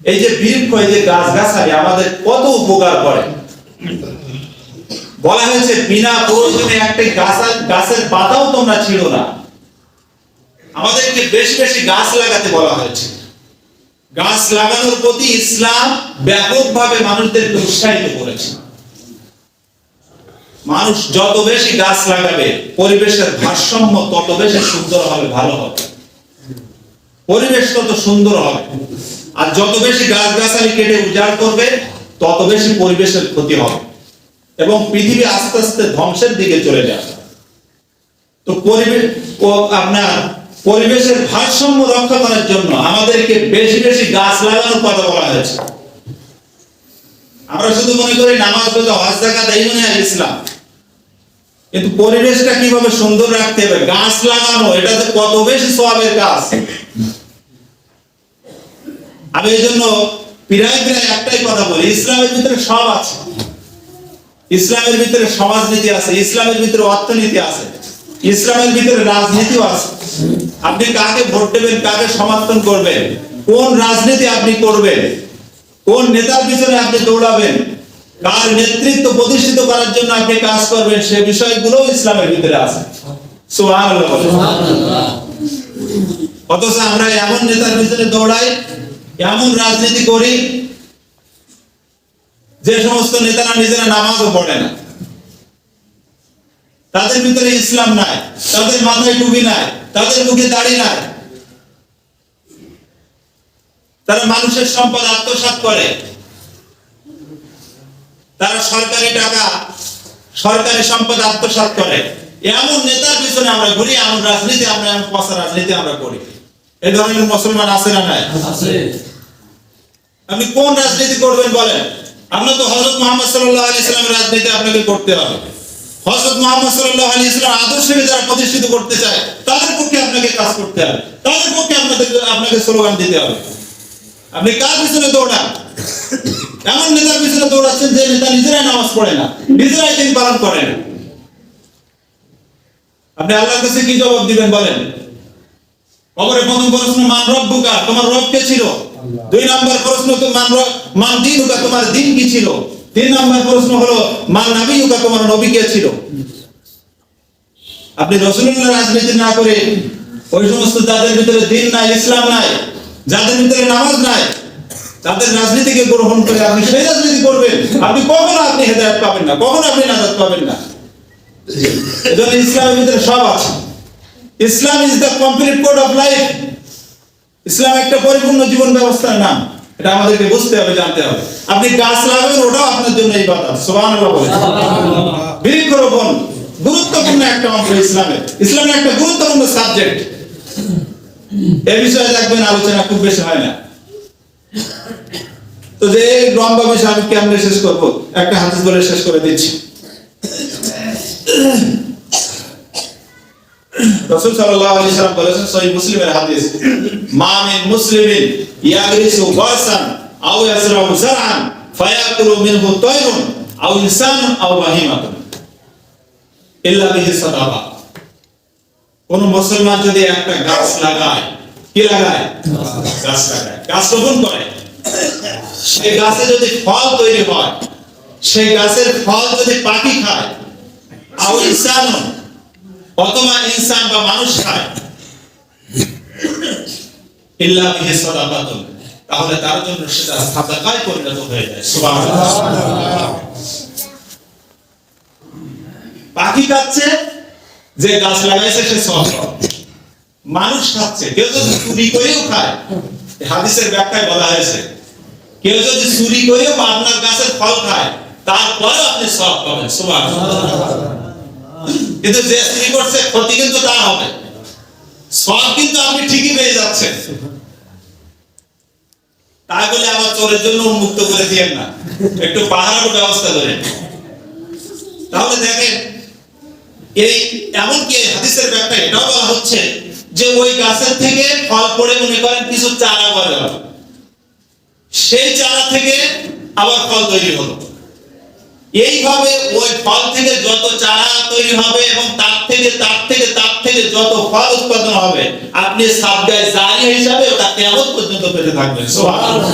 এই যে বৃক্ষ, এই যে গাছগাছালি আমাদের কত উপকার করে। বলা হয়েছে বিনা প্রয়োজনে একটা গাছের পাতাও তোমরা ছিঁড়ো না। আমাদেরকে বেশি বেশি গাছ লাগাতে বলা হয়েছে। গাছ লাগানোর প্রতি ইসলাম ব্যাপকভাবে মানুষদেরকে উৎসাহিত করেছে। মানুষ যত বেশি গাছ লাগাবে, পরিবেশের ভারসাম্য তত বেশি সুন্দর হবে, ভালো হবে, পরিবেশ তত সুন্দর হবে। আর যত বেশি গাছগাছালি কেটে উজাড় করবে, তত বেশি পরিবেশের ক্ষতি হবে এবং পৃথিবী আস্তে আস্তে ধ্বংসের দিকে চলে যাবে। তো পরিবেশের ভারসাম্য রক্ষা করার জন্য আমাদেরকে বেশি বেশি গাছ লাগানোর কথা বলা হয়েছে। আমরা শুধু মনে করি নামাজ রোজা হজ যাকাত এই মনে হয় ইসলাম, কিন্তু পরিবেশটা কিভাবে সুন্দর রাখতে হবে, গাছ লাগানো, এটা যে কত বেশি সওয়াবের কাজ। আমি এই জন্য প্রায় একটাই কথা বলি, ইসলামের ভিতরে সব আছে। ইসলামের ভিতরে সমাজনীতি আছে, ইসলামের ভিতরে অর্থনীতি আছে, ইসলামের ভিতরে রাজনীতিও আছে। আপনি কাকে ভোট দেবেন, কাকে সমর্থন করবেন, কোন রাজনীতি আপনি করবেন, কোন নেতার পিছনে আপনি দৌড়াবেন, কার নেতৃত্ব প্রতিষ্ঠিত করার জন্য আপনি কাজ করবেন, সে বিষয়গুলো ইসলামের ভিতরে আছে। সুবহানাল্লাহ। অথচ আমরা এমন নেতার পিছনে দৌড়াই, এমন রাজনীতি করি, যে সমস্ত নেতারা নিজেরা নামাজও পড়ে না, তাদের ভিতরে ইসলাম নাই, তাদের মাথায় টুপি নাই, তাদের মুখে দাড়ি নাই, তারা মানুষের সম্পদ আত্মসাৎ করে, তারা সরকারি টাকা, সরকারি সম্পদ আত্মসাৎ করে। এমন নেতার পিছনে আমরা ঘুরি, এমন রাজনীতি আমরা, এমন পচা রাজনীতি আমরা করি। এই ধরনের মুসলমান আছে না নাই? আছে। আপনি কোন রাজনীতি করবেন বলেন? আমরা তো হযরত মুহাম্মদ সাল্লাল্লাহু আলাইহি সাল্লামের রাজনীতি আপনাকে করতে হবে। হযরত মুহাম্মদ সাল্লাল্লাহু আলাইহি সাল্লাম আদর্শকে যারা প্রতিষ্ঠিত করতে চায়, তাদের পক্ষে আপনাকে কাজ করতে হবে, তাদের পক্ষে আপনাকে স্লোগান দিতে হবে। আপনি কার পিছনে দৌড়ান? এমন নেতার পিছনে দৌড়াচ্ছেন যে নেতা নিজেরাই নামাজ পড়ে না, নিজেরাই দিন পালন করে না। আপনি আল্লাহর কাছে কি জবাব দিবেন বলেন? কবরে প্রথম প্রশ্ন মান রব্বুকা, তোমার রব কে ছিল? দুই নম্বর প্রশ্ন তো মান দীনুকা, তোমার দিন কি ছিল? তিন নম্বর প্রশ্ন হলো মান নবিয়ুকা, তোমার নবী কে ছিল? আপনি রাসূলুল্লাহর রাজনীতি না করে ওই সমস্ত যাদের ভিতরে দিন নাই, ইসলাম নাই, যাদের ভিতরে নামাজ নাই, তাদের রাজনীতিকে গ্রহণ করে আপনি সেই রাজনীতি করবেন, আপনি কখনো আপনি হেদায়েত পাবেন না, কখনো আপনি নাজাত পাবেন না। এজন্য ইসলামের ভিতরে সব আছে। Islam is the complete code of life. ইসলাম একটা পরিপূর্ণ জীবন ব্যবস্থার নাম। এটা আমাদেরকে বুঝতে হবে, জানতে হবে। আপনি গাছ লাগাবেন, ওটাও আপনার জন্য ইবাদত। সুবহানাল্লাহ বলেন। বৃক্ষরোপণ গুরুত্বপূর্ণ একটা অংশ ইসলামের। ইসলামের একটা গুরুত্বপূর্ণ সাবজেক্ট। এই বিষয়ে দেখবেন আলোচনা খুব বেশি হয় না। তো যে লম্বা বিষয় আমি কেমনে শেষ করব, একটা হাদিস বলে শেষ করে দিচ্ছি। রাসূল সাল্লাল্লাহু আলাইহি সাল্লাম বলেছেন, সহিহ মুসলিমের হাদিস, মা মিন মুসলিমিন ইয়াগরিসু গাসান আও ইয়াসরাউ জারআন ফায়াকুলু মিনহু তায়রুন আও ইনসানুন আও বাহিমাতুন ইল্লা বিহি সাদাকা। কোন মুসলমান যদি একটা গাছ লাগায়, কি লাগায়? গাছ লাগায়, গাছ রোপণ করে, সেই গাছে যদি ফল তৈরি হয়, সেই গাছের ফল যদি পাখি খায়, আও ইনসানুন, অথবা ইনসান বা মানুষ খায়, ইল্লা বিহি সাদাকাতুন, তাহলে তার জন্য সেটা সাদাকায় পরিণত হয়ে যায়। সুবহানাল্লাহ। পাখি খাচ্ছে, যে গাছ লাগাইছে সে সওয়াব পাবে। মানুষ খাচ্ছে, কেউ যদি চুরি করেও খায়, হাদিসের ব্যাখ্যায় বলা হয়েছে, কেউ যদি চুরি করেও আপনার গাছের ফল খায়, তারপরে আপনি সওয়াব পাবেন। সুবহানাল্লাহ। কিন্তু যে চুরি করছে, ক্ষতি কিন্তু তার হবে, সওয়াব কিন্তু আপনি ঠিকই পেয়ে যাচ্ছেন। তাই বলে আবার চোরের জন্য উন্মুক্ত করে দিয়েন না, একটু পাহারার ব্যবস্থা করেন। তাহলে দেখেন, এই এমনকি হাদিসের ব্যাখ্যা এটাও বলা হচ্ছে যে ওই গাছের থেকে ফল পড়ে মনে করেন কিছু চারা গজালো, সেই চারা থেকে আবার ফল তৈরি হলো। এইভাবে ওই ফল থেকে যত চারা তৈরি হবে এবং তার থেকে যত ফল উৎপাদন হবে, আপনি সাবগায় জারি হিসাবে ওটা কিয়ামত পর্যন্ত পেতে থাকবেন। সুবহানাল্লাহ।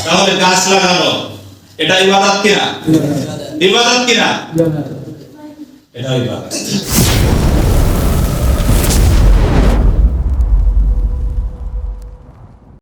তাহলে গাছ লাগানো এটা ইবাদত কিনা? ইবাদত কিনা? এটা ইবাদত।